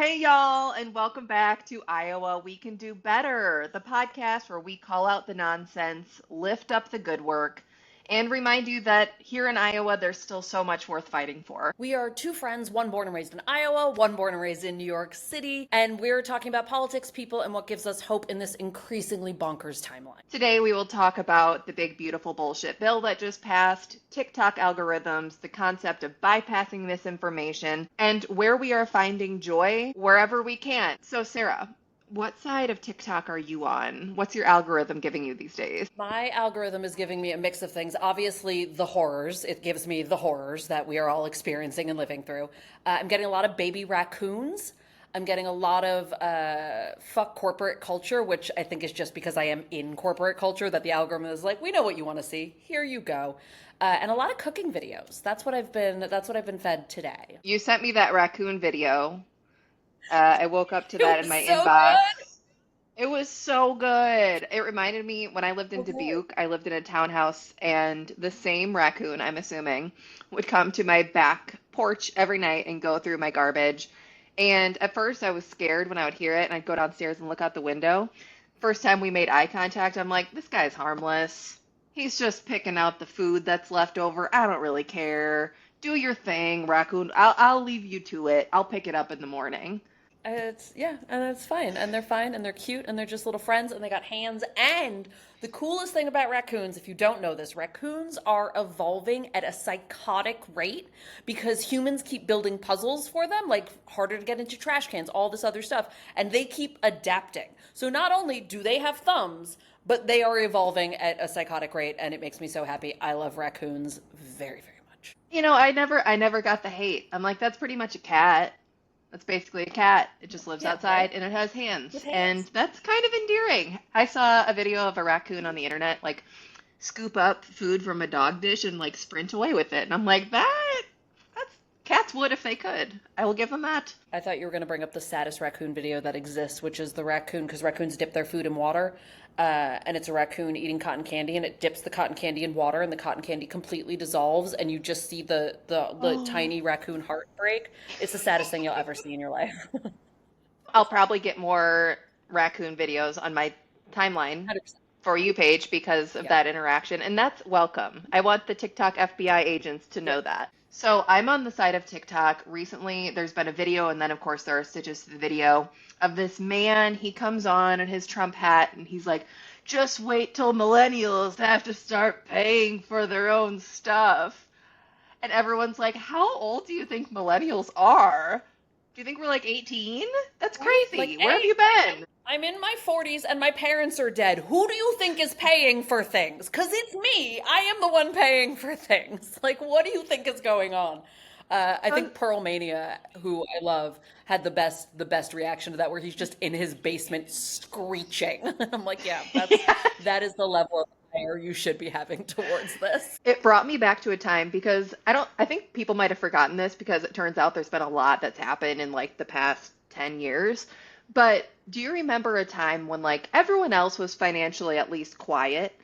Hey, y'all, and welcome back to Iowa We Can Do Better, the podcast where we call out the nonsense, lift up the good work, and remind you that here in Iowa, there's still so much worth fighting for. We are two friends, one born and raised in Iowa, one born and raised in New York City, and we're talking about politics, people, and what gives us hope in this increasingly bonkers timeline. Today, we will talk about the big, beautiful bullshit bill that just passed, TikTok algorithms, the concept of bypassing misinformation, and where we are finding joy wherever we can. So, Sarah, what side of TikTok are you on? What's your algorithm giving you these days? My algorithm is giving me a mix of things. Obviously, the horrors. It gives me the horrors that we are all experiencing and living through. I'm getting a lot of baby raccoons. I'm getting a lot of fuck corporate culture, which I think is just because I am in corporate culture that the algorithm is like, we know what you want to see. Here you go. And a lot of cooking videos. That's what I've been fed today. You sent me that raccoon video. I woke up to It that in was my so inbox. good. It was so good. It reminded me when I lived in Okay. Dubuque, I lived in a townhouse, and the same raccoon, I'm assuming, would come to my back porch every night and go through my garbage. And at first, I was scared when I would hear it, and I'd go downstairs and look out the window. First time we made eye contact, I'm like, this guy's harmless. He's just picking out the food that's left over. I don't really care. Do your thing, raccoon. I'll leave you to it. I'll pick it up in the morning. And it's fine, and they're fine, and they're cute, and they're just little friends, and they got hands. And the coolest thing about raccoons, if you don't know this, raccoons are evolving at a psychotic rate because humans keep building puzzles for them, like harder to get into trash cans, all this other stuff, and they keep adapting. So not only do they have thumbs, but they are evolving at a psychotic rate, and it makes me so happy. I love raccoons very, very much. I never got the hate. I'm like, that's pretty much a cat. That's basically a cat. It just lives Yeah, right? outside and it has With hands. And hands. that's kind of endearing. I saw a video of a raccoon on the internet, like, scoop up food from a dog dish and, like, sprint away with it. And I'm like, that's, cats would if they could. I will give them that. I thought you were going to bring up the saddest raccoon video that exists, which is the raccoon, because raccoons dip their food in water, and it's a raccoon eating cotton candy, and it dips the cotton candy in water, and the cotton candy completely dissolves, and you just see the Oh. tiny raccoon heart break. It's the saddest thing you'll ever see in your life. I'll probably get more raccoon videos on my timeline 100%. For You page because of Yep. that interaction, and that's welcome. I want the TikTok FBI agents to know Yep. that. So I'm on the side of TikTok. Recently, there's been a video, and then of course there are stitches to the video of this man. He comes on in his Trump hat, and he's like, "Just wait till millennials have to start paying for their own stuff." And everyone's like, "How old do you think millennials are? Do you think we're like 18? That's Right? Like, crazy. Where have A, you been?" I'm in my 40s and my parents are dead. Who do you think is paying for things? Because it's me. I am the one paying for things. Like, what do you think is going on? I Um, think Pearl Mania, who I love, had the best reaction to that, where he's just in his basement screeching. I'm like, yeah, that is the level of fire you should be having towards this. It brought me back to a time because I think people might have forgotten this because it turns out there's been a lot that's happened in like the past 10 years. But do you remember a time when like everyone else was financially at least quiet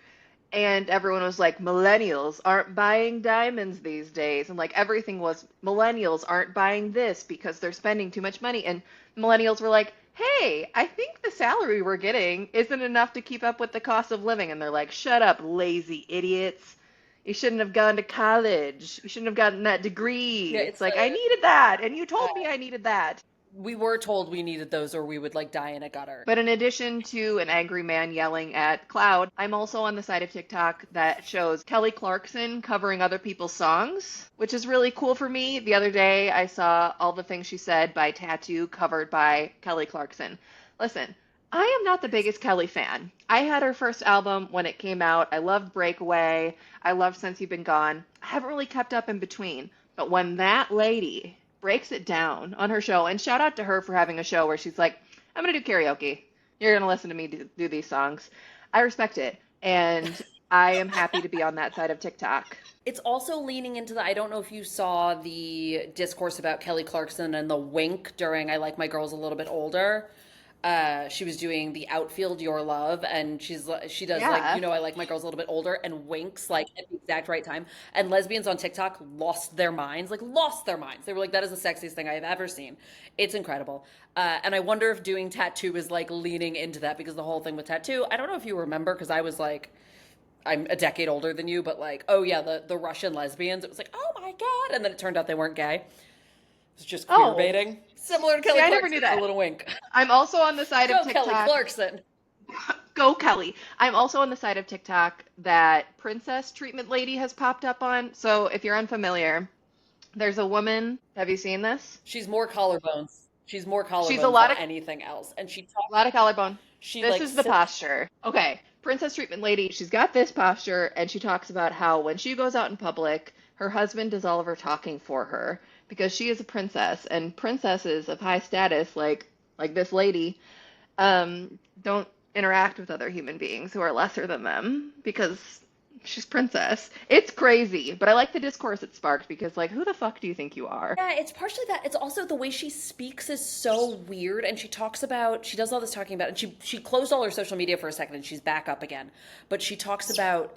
and everyone was like, millennials aren't buying diamonds these days, and like everything was millennials aren't buying this because they're spending too much money, and millennials were like, hey, I think the salary we're getting isn't enough to keep up with the cost of living, and they're like, shut up, lazy idiots. You shouldn't have gone to college. You shouldn't have gotten that degree. Yeah, It's it's like, I the needed that, and you told me I needed that. we were told we needed those or we would like die in a gutter. But in addition to an angry man yelling at Cloud, I'm also on the side of TikTok that shows Kelly Clarkson covering other people's songs, which is really cool for me. The other day, I saw All the Things She Said by Tattoo covered by Kelly Clarkson. Listen, I am not the biggest Kelly fan. I had her first album when it came out. I loved Breakaway. I loved Since You've Been Gone. I haven't really kept up in between. But when that lady breaks it down on her show, and shout out to her for having a show where she's like, I'm going to do karaoke. You're going to listen to me do these songs. I respect it. And I am happy to be on that side of TikTok. It's also leaning into I don't know if you saw the discourse about Kelly Clarkson and the wink during I Like My Girls a Little Bit Older. She was doing the outfield your love, and she does like, Yeah. I like my girls a little bit older, and winks like at the exact right time. And lesbians on TikTok lost their minds, like lost their minds. They were like, that is the sexiest thing I have ever seen. It's incredible. And I wonder if doing tattoo is like leaning into that, because the whole thing with tattoo, I don't know if you remember, because I was like, I'm a decade older than you, but like, oh yeah, the Russian lesbians, it was like, oh my God. And then it turned out they weren't gay. It was just queer Oh, baiting. Similar to see, Kelly I never knew Clarkson, a that. little wink. I'm also on the side of Go Kelly TikTok. Clarkson. Go Kelly. I'm also on the side of TikTok that princess treatment lady has popped up on. So if you're unfamiliar, there's a woman. Have you seen this? She's more collarbones. She's more She's a collarbones than lot of anything else. And she A talks, lot of collarbone. she This like is the sits. posture. Okay, princess treatment lady. She's got this posture, and she talks about how when she goes out in public, her husband does all of her talking for her because she is a princess, and princesses of high status, like this lady, don't interact with other human beings who are lesser than them because she's princess. It's crazy, but I like the discourse it sparked because, like, who the fuck do you think you are? Yeah, it's partially that. It's also the way she speaks is so weird. And she talks about, she does all this talking about, and she closed all her social media for a second and she's back up again. But she talks about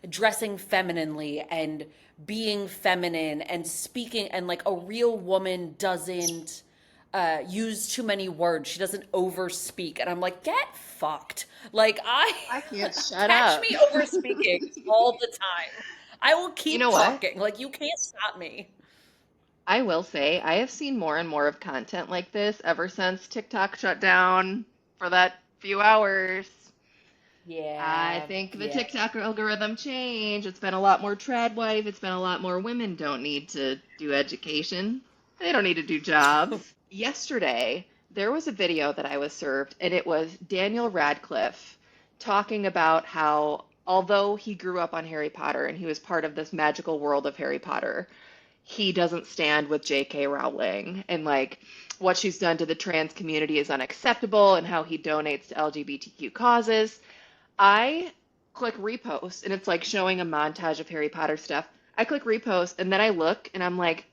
dressing femininely and being feminine and speaking, and like a real woman doesn't use too many words. She doesn't overspeak. And I'm like, get fucked. Like, I can't shut catch up. me over speaking all the time. I will You keep know what? talking. Like, you can't stop me. I will say I have seen more and more of content like this ever since TikTok shut down for that few hours. I Yeah, think the yeah. TikTok algorithm changed. It's been a lot more trad wife. It's been a lot more women don't need to do education. They don't need to do jobs. Yesterday, there was a video that I was served, and it was Daniel Radcliffe talking about how, although he grew up on Harry Potter and he was part of this magical world of Harry Potter, he doesn't stand with J.K. Rowling, and like what she's done to the trans community is unacceptable, and how he donates to LGBTQ causes. I click repost, and it's like showing a montage of Harry Potter stuff. I click repost, and then I look and I'm like,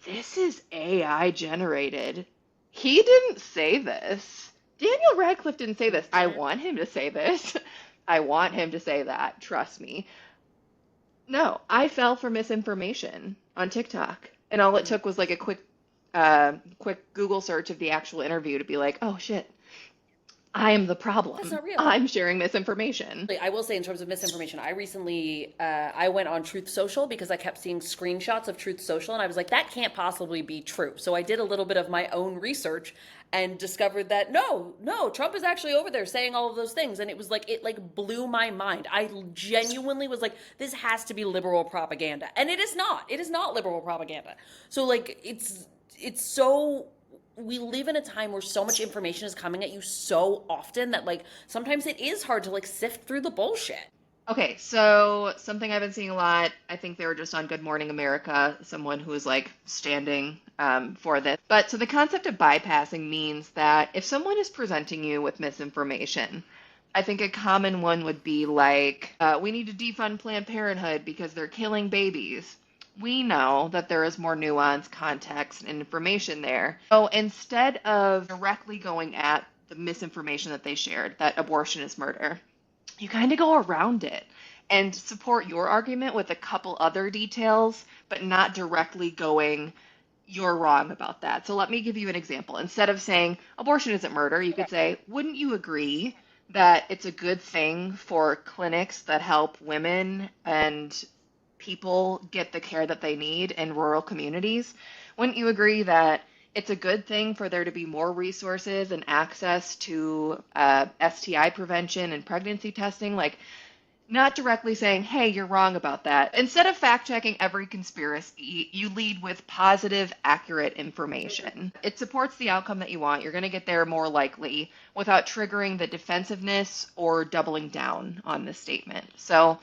this is AI generated. He didn't say this. Daniel Radcliffe didn't say this. I want him to say this. I want him to say that. Trust me. No, I fell for misinformation on TikTok, and all it took was like a quick Google search of the actual interview to be like, oh shit, I am the That's problem. not real. I'm sharing misinformation. I will say, in terms of misinformation, I recently I went on Truth Social because I kept seeing screenshots of Truth Social, and I was like, that can't possibly be true. So I did a little bit of my own research and discovered that no, Trump is actually over there saying all of those things, and it like blew my mind. I genuinely was like, this has to be liberal propaganda, and it is not. It is not liberal propaganda. So like, it's so, we live in a time where so much information is coming at you so often that like sometimes it is hard to like sift through the bullshit. Okay, so something I've been seeing a lot, I think they were just on Good Morning America, someone who was like standing for this. But so the concept of bypassing means that if someone is presenting you with misinformation, I think a common one would be like, we need to defund Planned Parenthood because they're killing babies. We know that there is more nuance, context, and information there. So instead of directly going at the misinformation that they shared, that abortion is murder, you kind of go around it and support your argument with a couple other details, but not directly going, you're wrong about that. So let me give you an example. Instead of saying abortion isn't murder, you could say, wouldn't you agree that it's a good thing for clinics that help women and people get the care that they need in rural communities? Wouldn't you agree that it's a good thing for there to be more resources and access to STI prevention and pregnancy testing? Like, not directly saying, hey, you're wrong about that. Instead of fact checking every conspiracy, you lead with positive, accurate information. It supports the outcome that you want. You're going to get there more likely without triggering the defensiveness or doubling down on the statement. So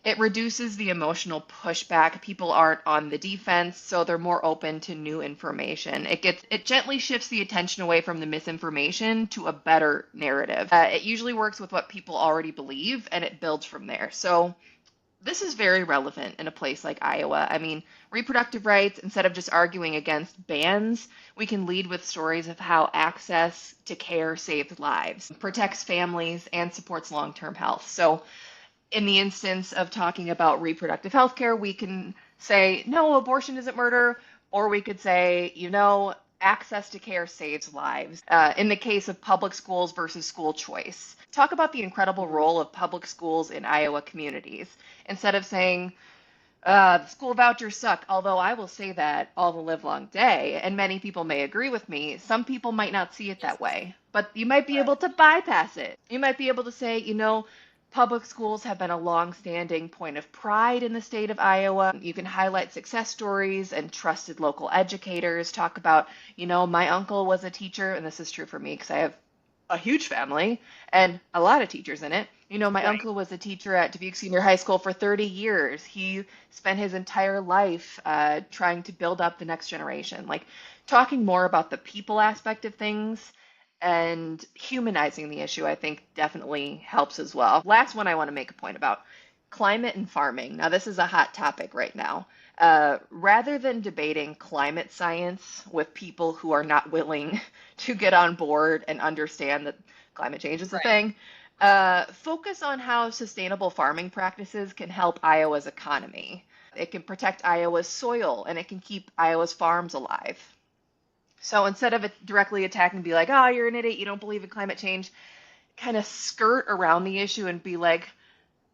it reduces the emotional pushback. People aren't on the defense, so they're more open to new information. It gently shifts the attention away from the misinformation to a better narrative. It usually works with what people already believe, and it builds from there. So This is very relevant in a place like Iowa. I mean, reproductive rights, instead of just arguing against bans, we can lead with stories of how access to care saves lives, protects families, and supports long term health. So, in the instance of talking about reproductive health care, we can say, no, abortion isn't murder, or we could say, access to care saves lives. In the case of public schools versus school choice, talk about the incredible role of public schools in Iowa communities. Instead of saying, the school vouchers suck, although I will say that all the livelong day, and many people may agree with me, some people might not see it that way. But you might be able to bypass it. You might be able to say, public schools have been a long-standing point of pride in the state of Iowa. You can highlight success stories and trusted local educators. Talk about, my uncle was a teacher, and this is true for me because I have a huge family and a lot of teachers in it. My Right. uncle was a teacher at Dubuque Senior High School for 30 years. He spent his entire life trying to build up the next generation. Like talking more about the people aspect of things and humanizing the issue, I think definitely helps as well. Last one I want to make a point about climate and farming. Now, this is a hot topic right now. Rather than debating climate science with people who are not willing to get on board and understand that climate change is a Right. thing, focus on how sustainable farming practices can help Iowa's economy. It can protect Iowa's soil and it can keep Iowa's farms alive. So instead of it directly attacking, be like, oh, you're an idiot, you don't believe in climate change, kind of skirt around the issue and be like,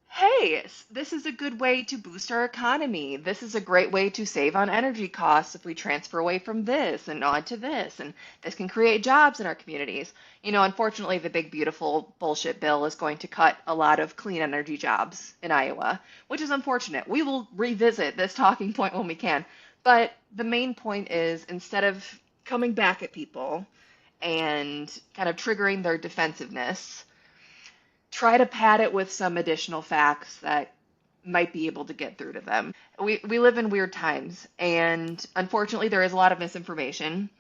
hey, this is a good way to boost our economy. This is a great way to save on energy costs if we transfer away from this and onto this. And this can create jobs in our communities. Unfortunately, the big, beautiful bullshit bill is going to cut a lot of clean energy jobs in Iowa, which is unfortunate. We will revisit this talking point when we can. But the main point is instead of coming back at people and kind of triggering their defensiveness, try to pad it with some additional facts that might be able to get through to them. We live in weird times, and unfortunately, there is a lot of misinformation.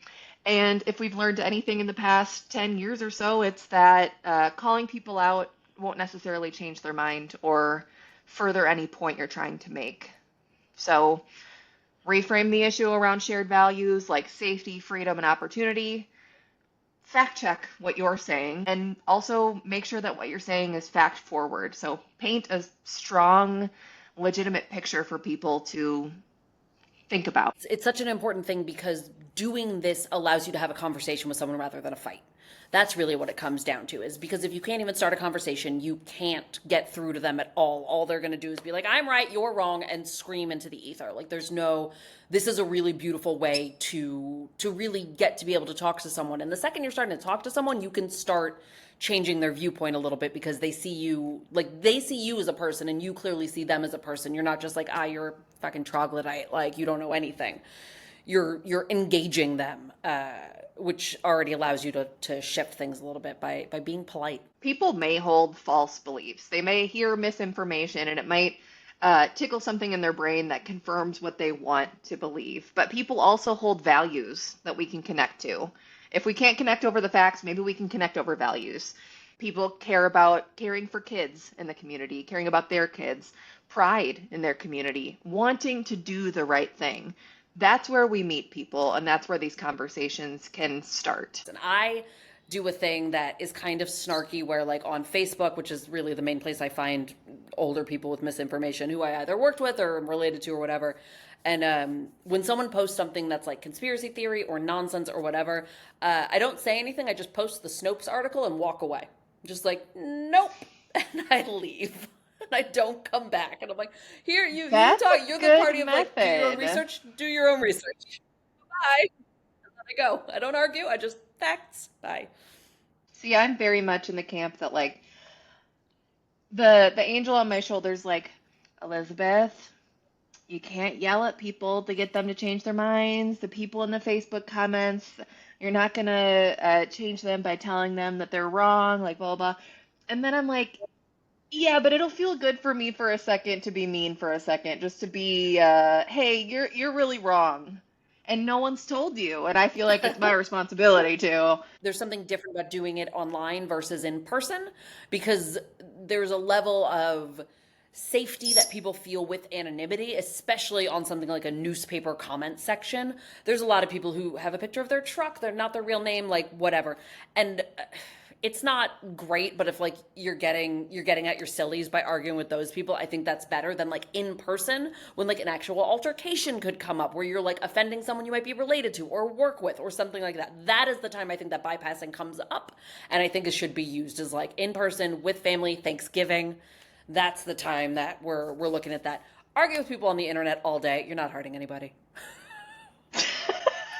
And if we've learned anything in the past 10 years or so, it's that calling people out won't necessarily change their mind or further any point you're trying to make. So, reframe the issue around shared values like safety, freedom, and opportunity. Fact check what you're saying and also make sure that what you're saying is fact forward. So paint a strong, legitimate picture for people to think about. It's such an important thing because doing this allows you to have a conversation with someone rather than a fight. That's really what it comes down to, is because if you can't even start a conversation, you can't get through to them at all. All they're going to do is be like, I'm right, you're wrong, and scream into the ether. Like this is a really beautiful way to really get to be able to talk to someone. And the second you're starting to talk to someone, you can start changing their viewpoint a little bit because they see you as a person and you clearly see them as a person. You're not just like, you're a fucking troglodyte, like you don't know anything. You're engaging them, which already allows you to shift things a little bit by being polite. People may hold false beliefs. They may hear misinformation and it might tickle something in their brain that confirms what they want to believe. But people also hold values that we can connect to. If we can't connect over the facts, maybe we can connect over values. People care about caring for kids in the community, caring about their kids, pride in their community, wanting to do the right thing. That's where we meet people, and that's where these conversations can start. And I do a thing that is kind of snarky where, like, on Facebook, which is really the main place I find older people with misinformation who I either worked with or am related to or whatever. And when someone posts something that's like conspiracy theory or nonsense or whatever, I don't say anything. I just post the Snopes article and walk away. Just like, nope. And I leave. And I don't come back. And I'm like, here, you That's talk. a You're the good party of like, do your own method. research. Do your own research. Bye. And then I go. I don't argue. I just facts. Bye. See, I'm very much in the camp that like the angel on my shoulder is like, Elizabeth, you can't yell at people to get them to change their minds. The people in the Facebook comments, you're not gonna change them by telling them that they're wrong, like blah blah. And then I'm like, yeah, but it'll feel good for me for a second to be mean for a second, just to be, hey, you're really wrong, and no one's told you, and I feel like it's my responsibility to. There's something different about doing it online versus in person because there's a level of safety that people feel with anonymity, especially on something like a newspaper comment section. There's a lot of people who have a picture of their truck, they're not their real name, like whatever. And it's not great, but if like you're getting at your sillies by arguing with those people, I think that's better than like in person when like an actual altercation could come up where you're like offending someone you might be related to or work with or something like that. That is the time I think that bypassing comes up, and I think it should be used as like in person with family, Thanksgiving. That's the time that we're looking at that. Argue with people on the internet all day. You're not hurting anybody. I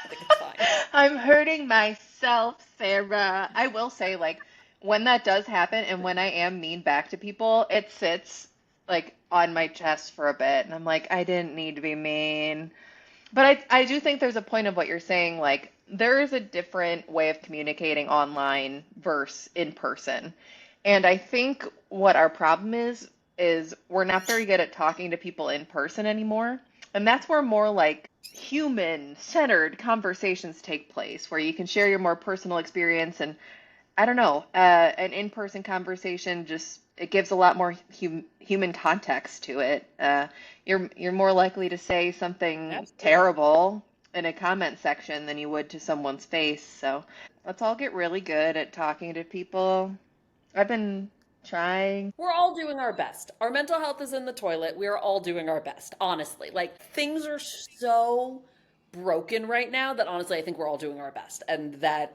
think it's fine. I'm hurting myself, Sarah. I will say, like, when that does happen and when I am mean back to people, it sits like on my chest for a bit. And I'm like, I didn't need to be mean. But I do think there's a point of what you're saying. Like, there is a different way of communicating online versus in person. And I think what our problem is we're not very good at talking to people in person anymore. And that's where more like human-centered conversations take place, where you can share your more personal experience. And I don't know, an in-person conversation just it gives a lot more human context to it. You're more likely to say something Absolutely. terrible in a comment section than you would to someone's face. So let's all get really good at talking to people. I've been trying. We're all doing our best. Our mental health is in the toilet. We are all doing our best, honestly. Like, things are so broken right now that honestly, I think we're all doing our best. And that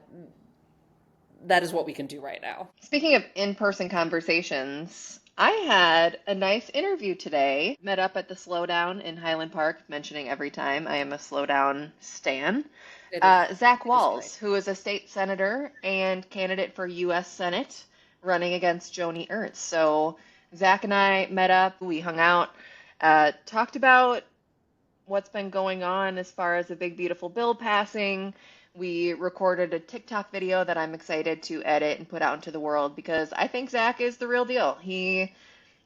is what we can do right now. Speaking of in-person conversations, I had a nice interview today. Met up at the Slowdown in Highland Park, mentioning every time I am a Slowdown stan. It is Zach it is great. Walls, who is a state senator and candidate for U.S. Senate, running against Joni Ernst. So Zach and I met up, we hung out, talked about what's been going on as far as the big beautiful bill passing. We recorded a TikTok video that I'm excited to edit and put out into the world because I think Zach is the real deal. He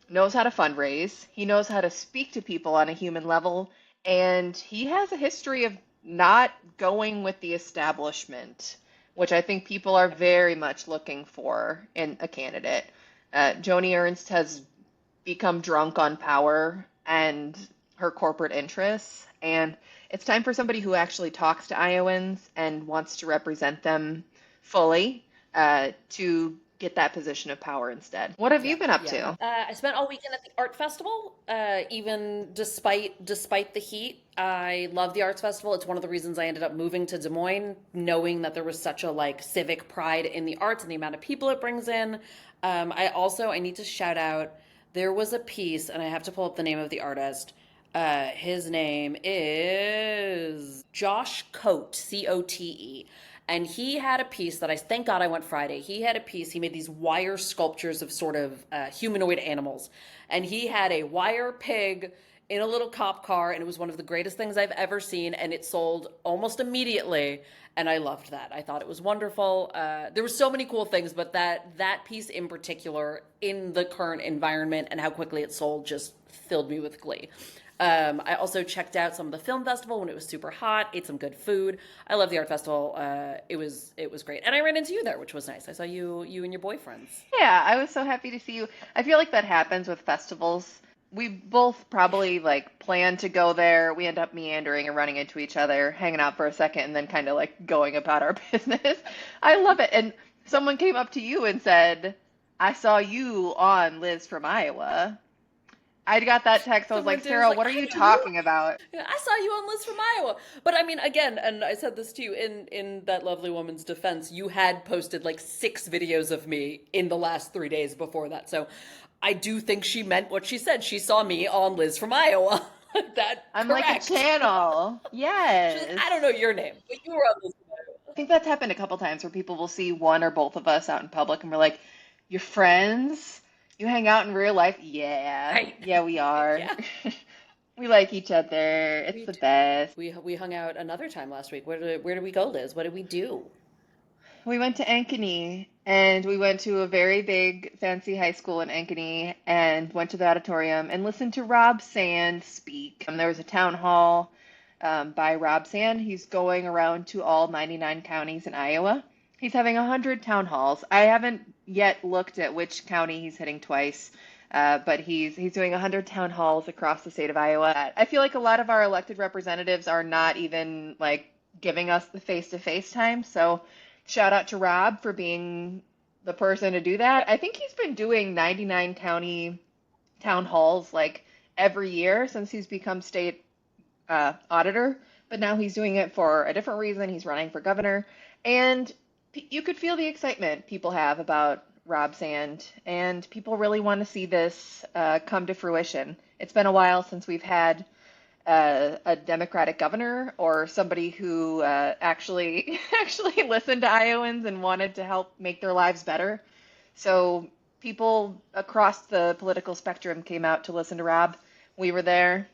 knows how to fundraise, he knows how to speak to people on a human level, and he has a history of not going with the establishment, which I think people are very much looking for in a candidate. Joni Ernst has become drunk on power and her corporate interests, and it's time for somebody who actually talks to Iowans and wants to represent them fully to get that position of power instead. What have you Yeah, been up yeah. to? I spent all weekend at the art festival. Even despite the heat, I love the arts festival. It's one of the reasons I ended up moving to Des Moines, knowing that there was such a like civic pride in the arts and the amount of people it brings in. I need to shout out. There was a piece, and I have to pull up the name of the artist. His name is Josh Cote, Cote. And he had a piece that thank God I went Friday. He had a piece, he made these wire sculptures of sort of humanoid animals. And he had a wire pig in a little cop car, and it was one of the greatest things I've ever seen. And it sold almost immediately. And I loved that. I thought it was wonderful. There were so many cool things, but that piece in particular, in the current environment and how quickly it sold, just filled me with glee. I also checked out some of the film festival when it was super hot, ate some good food. I love the art festival. It was great. And I ran into you there, which was nice. I saw you and your boyfriends. Yeah, I was so happy to see you. I feel like that happens with festivals. We both probably like plan to go there. We end up meandering and running into each other, hanging out for a second, and then kind of like going about our business. I love it. And someone came up to you and said, I saw you on Liz from Iowa. I got that text. I was Someone like, did. It's Sarah, like, what are I you know you. talking about? Yeah, I saw you on Liz from Iowa. But I mean, again, and I said this to you in that lovely woman's defense, you had posted like 6 videos of me in the last 3 days before that. So I do think she meant what she said. She saw me on Liz from Iowa. That I'm like a correct. channel. She's like, Yes. I don't know your name, but you were on Liz from I Iowa. think that's happened a couple times where people will see one or both of us out in public and we're like, you're friends? You hang out in real life? Yeah. Right. Yeah, we are. Yeah, We like each other. It's we the do. best. We hung out another time last week. Where did we go, Liz? What did we do? We went to Ankeny and we went to a very big fancy high school in Ankeny and went to the auditorium and listened to Rob Sand speak. There was a town hall by Rob Sand. He's going around to all 99 counties in Iowa. He's having 100 town halls. I haven't yet looked at which county he's hitting twice. but he's doing 100 town halls across the state of Iowa. I feel like a lot of our elected representatives are not even like giving us the face-to-face time. So shout out to Rob for being the person to do that. I think he's been doing 99 county town halls like every year since he's become state auditor, but now he's doing it for a different reason. He's running for governor, and you could feel the excitement people have about Rob Sand, and people really want to see this come to fruition. It's been a while since we've had a Democratic governor or somebody who actually actually listened to Iowans and wanted to help make their lives better. So people across the political spectrum came out to listen to Rob. We were there.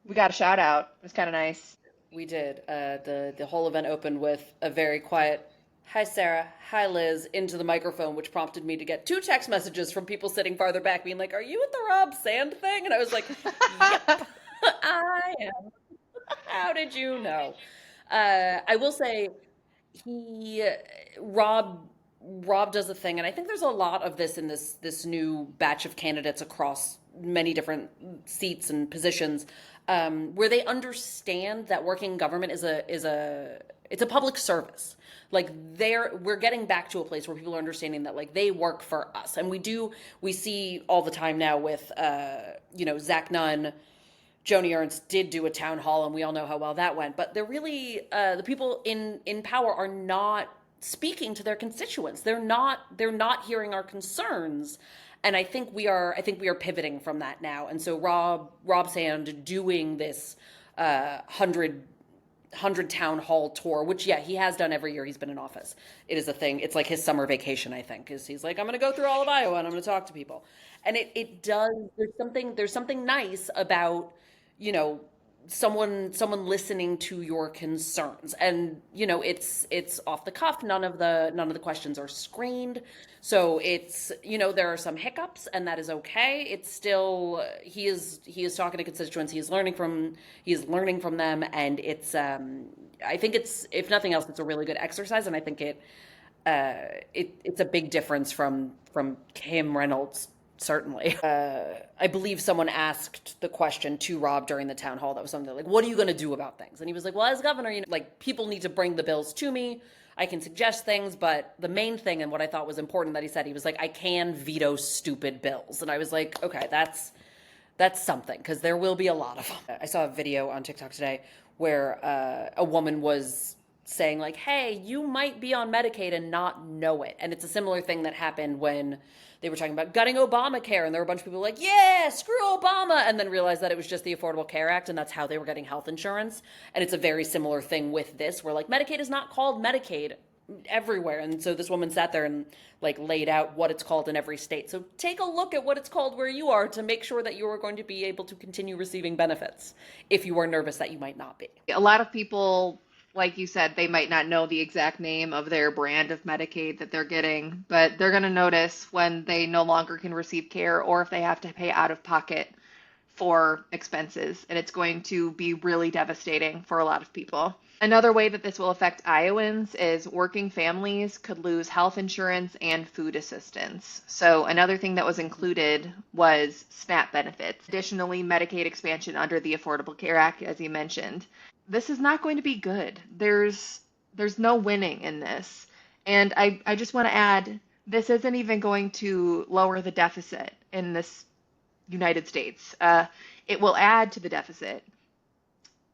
We got a shout out. It was kind of nice. We did. The whole event opened with a very quiet "Hi Sarah, hi Liz" into the microphone, which prompted me to get two text messages from people sitting farther back, being like, "Are you at the Rob Sand thing?" And I was like, "Yep, I am." How did you know? I will say he Rob Rob does a thing, and I think there's a lot of this in this new batch of candidates across many different seats and positions, where they understand that working in government is a it's a public service. Like we're getting back to a place where people are understanding that like they work for us, and we see all the time now with Zach Nunn. Joni Ernst did do a town hall, and we all know how well that went. But they're really the people in power are not speaking to their constituents. They're not hearing our concerns, and I think we are pivoting from that now. And so Rob Sand doing this 100 town hall tour, which he has done every year he's been in office. It is a thing. It's like his summer vacation, I think, is he's like, I'm going to go through all of Iowa and I'm going to talk to people. And it does, there's something nice about, you know, someone listening to your concerns. And, it's off the cuff. None of the questions are screened. So it's, there are some hiccups, and that is okay. It's still, he is talking to constituents. He is learning from them. And it's, I think it's, if nothing else, it's a really good exercise. And I think it's a big difference from Kim Reynolds. Certainly. I believe someone asked the question to Rob during the town hall that was something like, what are you going to do about things? And he was like, well, as governor, like people need to bring the bills to me. I can suggest things, but the main thing, and what I thought was important that he was like, I can veto stupid bills. And I was like, okay, that's something, because there will be a lot of them. I saw a video on TikTok today where a woman was saying like, hey, you might be on Medicaid and not know it. And it's a similar thing that happened when they were talking about gutting Obamacare, and there were a bunch of people like, yeah, screw Obama, and then realized that it was just the Affordable Care Act, and that's how they were getting health insurance. And it's a very similar thing with this, where like Medicaid is not called Medicaid everywhere. And so this woman sat there and like laid out what it's called in every state. So take a look at what it's called where you are to make sure that you are going to be able to continue receiving benefits if you are nervous that you might not be. A lot of people, like you said, they might not know the exact name of their brand of Medicaid that they're getting, but they're going to notice when they no longer can receive care, or if they have to pay out of pocket for expenses, and it's going to be really devastating for a lot of people. Another way that this will affect Iowans is working families could lose health insurance and food assistance. So another thing that was included was SNAP benefits. Additionally, Medicaid expansion under the Affordable Care Act, as you mentioned. This is not going to be good. There's no winning in this. And I just want to add, this isn't even going to lower the deficit in this United States. It will add to the deficit.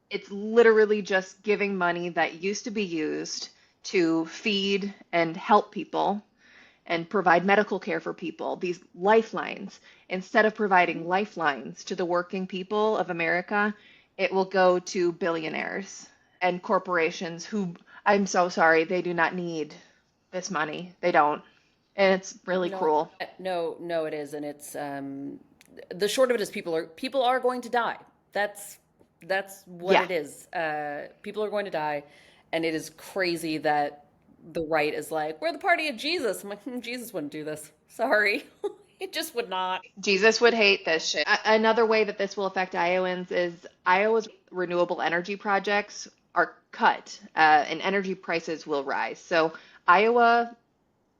It's literally just giving money that used to be used to feed and help people and provide medical care for people, these lifelines. Instead of providing lifelines to the working people of America, it will go to billionaires and corporations who, I'm so sorry, they do not need this money. They don't. And it's really cruel. No, it is. And it's, the short of it is people are going to die. That's what it is. People are going to die. And it is crazy that the right is like, we're the party of Jesus. I'm like, Jesus wouldn't do this. Sorry. It just would not. Jesus would hate this shit. Another way that this will affect Iowans is Iowa's renewable energy projects are cut, and energy prices will rise. So Iowa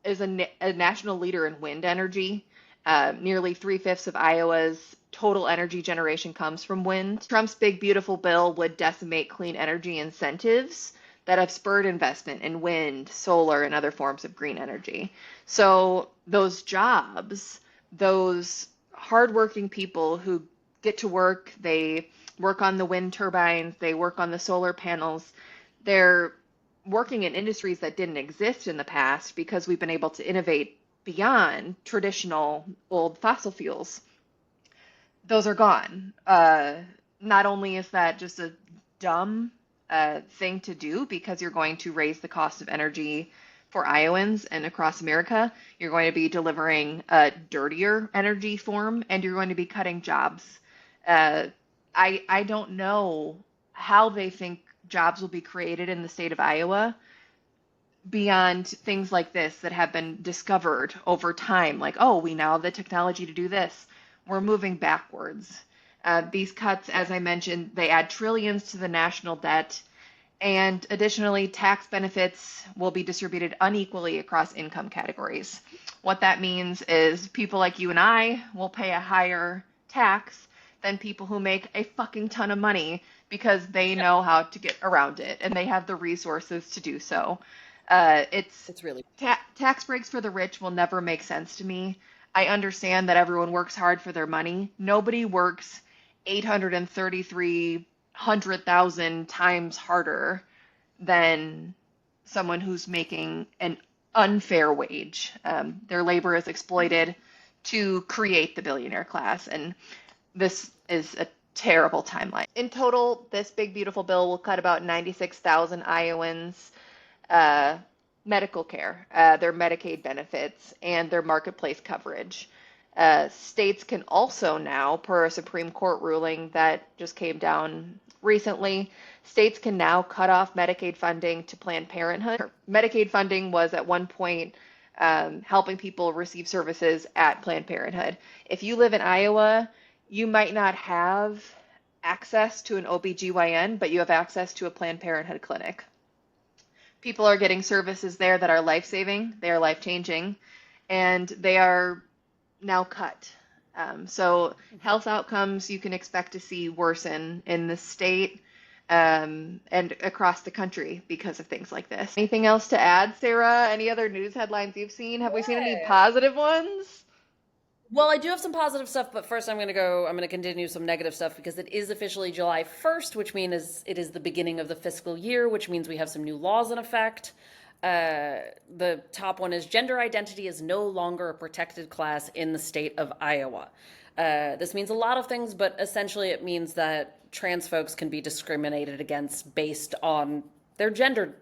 is a national leader in wind energy, Nearly three-fifths of Iowa's total energy generation comes from wind. Trump's big, beautiful bill would decimate clean energy incentives that have spurred investment in wind, solar, and other forms of green energy. So those jobs, those hardworking people who get to work, they work on the wind turbines, they work on the solar panels, they're working in industries that didn't exist in the past because we've been able to innovate beyond traditional old fossil fuels. Those are gone. Not only is that just a dumb thing to do because you're going to raise the cost of energy for Iowans and across America, you're going to be delivering a dirtier energy form and you're going to be cutting jobs. Uh, I don't know how they think jobs will be created in the state of Iowa beyond things like this that have been discovered over time, like, oh, we now have the technology to do this. We're moving backwards. These cuts, as I mentioned, they add trillions to the national debt, and additionally, tax benefits will be distributed unequally across income categories. What that means is people like you and I will pay a higher tax than people who make a fucking ton of money because they know how to get around it and they have the resources to do so. It's really Tax breaks for the rich will never make sense to me. I understand that everyone works hard for their money. Nobody works 833,000 times harder than someone who's making an unfair wage. Their labor is exploited to create the billionaire class, and this is a terrible timeline. In total, this big, beautiful bill will cut about 96,000 Iowans' medical care, their Medicaid benefits, and their marketplace coverage. States can also now, per a Supreme Court ruling that just came down recently, states can now cut off Medicaid funding to Planned Parenthood. Medicaid funding was at one point helping people receive services at Planned Parenthood. If you live in Iowa, you might not have access to an OBGYN, but you have access to a Planned Parenthood clinic. People are getting services there that are life-saving, they are life-changing, and they are now cut. So health outcomes you can expect to see worsen in the state and across the country because of things like this. Anything else to add, Sarah? Any other news headlines you've seen? Have we seen any positive ones? Well, I do have some positive stuff, but first I'm going to continue some negative stuff because it is officially July 1st, which means it is the beginning of the fiscal year, which means we have some new laws in effect. The top one is gender identity is no longer a protected class in the state of Iowa. This means a lot of things, but essentially it means that trans folks can be discriminated against based on their gender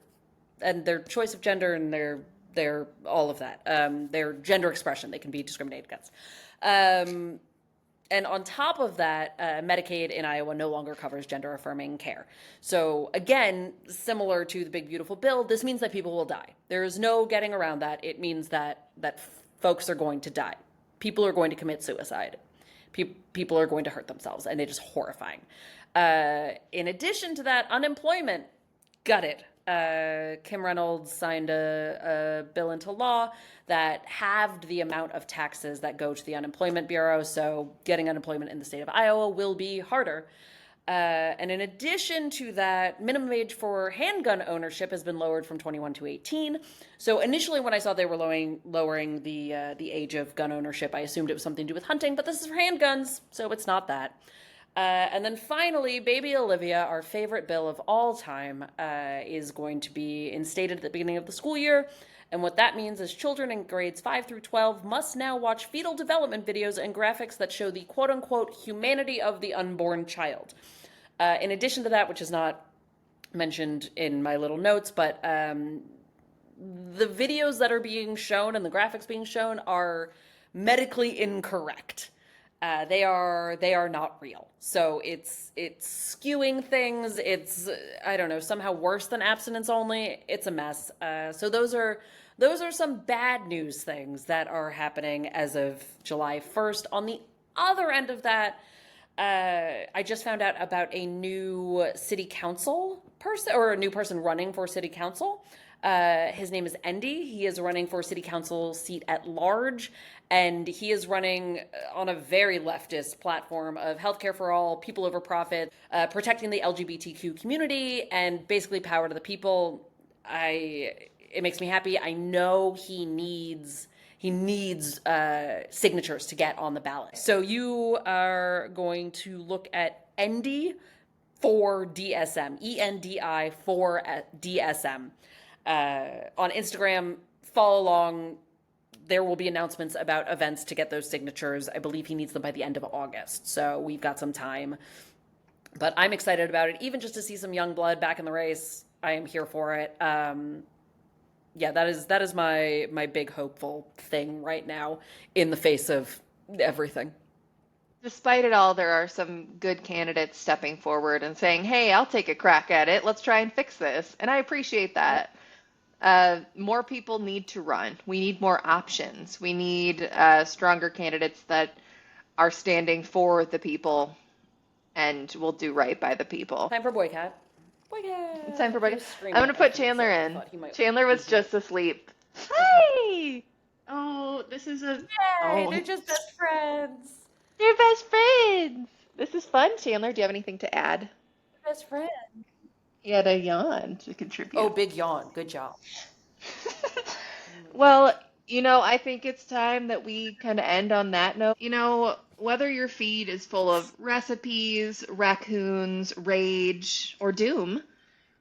and their choice of gender and their all of that, their gender expression. They can be discriminated against. And on top of that, Medicaid in Iowa no longer covers gender-affirming care. So again, similar to the Big Beautiful Bill, this means that people will die. There is no getting around that. It means that folks are going to die. People are going to commit suicide. People are going to hurt themselves, and it is horrifying. In addition to that, unemployment, gutted. Kim Reynolds signed a bill into law that halved the amount of taxes that go to the Unemployment Bureau, so getting unemployment in the state of Iowa will be harder. And in addition to that, minimum age for handgun ownership has been lowered from 21 to 18. So initially when I saw they were lowering the age of gun ownership, I assumed it was something to do with hunting, but this is for handguns, so it's not that. And then finally, Baby Olivia, our favorite bill of all time, is going to be instated at the beginning of the school year. And what that means is children in grades 5 through 12 must now watch fetal development videos and graphics that show the quote-unquote humanity of the unborn child. In addition to that, which is not mentioned in my little notes, but the videos that are being shown and the graphics being shown are medically incorrect. They are not real. So it's skewing things. It's, I don't know, somehow worse than abstinence only. It's a mess. So those are some bad news things that are happening as of July 1st. On the other end of that, I just found out about a new city council person, or a new person running for city council. His name is Endy. He is running for city council seat at large, and he is running on a very leftist platform of healthcare for all, people over profit, protecting the LGBTQ community, and basically power to the people. It makes me happy. I know he needs signatures to get on the ballot. So you are going to look at Endy for DSM, ENDI for DSM. On Instagram, follow along. There will be announcements about events to get those signatures. I believe he needs them by the end of August, so we've got some time. But I'm excited about it, even just to see some young blood back in the race. I am here for it. Yeah, that is my big hopeful thing right now in the face of everything. Despite it all, there are some good candidates stepping forward and saying, hey, I'll take a crack at it. Let's try and fix this. And I appreciate that. More people need to run. We need more options. We need stronger candidates that are standing for the people and will do right by the people. Time for boycott. Boycott. It's time for He boycott. was screaming I'm going to put at me, Chandler so I in. thought he might Chandler was be here. just asleep. Hey! Oh, this is a. Yay, Oh, they're just best friends. they're best friends. This is fun. Chandler, do you have anything to add? Best friends. He had a yawn to Oh, contribute. big yawn. Good job. Well, I think it's time that we kind of end on that note. Whether your feed is full of recipes, raccoons, rage, or doom,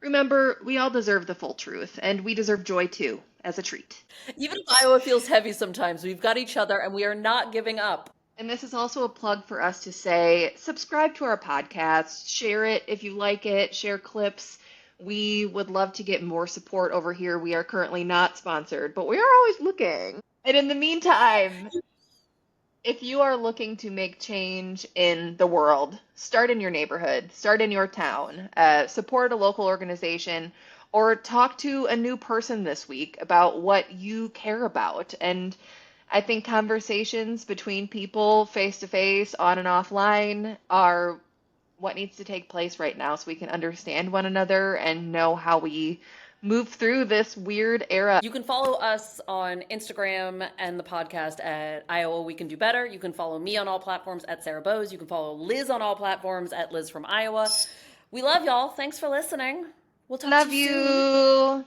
remember, we all deserve the full truth, and we deserve joy too, as a treat. Even if Iowa feels heavy sometimes, we've got each other and we are not giving up. And this is also a plug for us to say, subscribe to our podcast, share it if you like it, share clips. We would love to get more support over here. We are currently not sponsored, but we are always looking. And in the meantime, if you are looking to make change in the world, start in your neighborhood, start in your town, support a local organization, or talk to a new person this week about what you care about. And I think conversations between people face to face, on and offline, are what needs to take place right now so we can understand one another and know how we move through this weird era. You can follow us on Instagram and the podcast at Iowa We Can Do Better. You can follow me on all platforms at Sarah Bowes. You can follow Liz on all platforms at Liz from Iowa. We love y'all. Thanks for listening. We'll talk Love to you soon. you.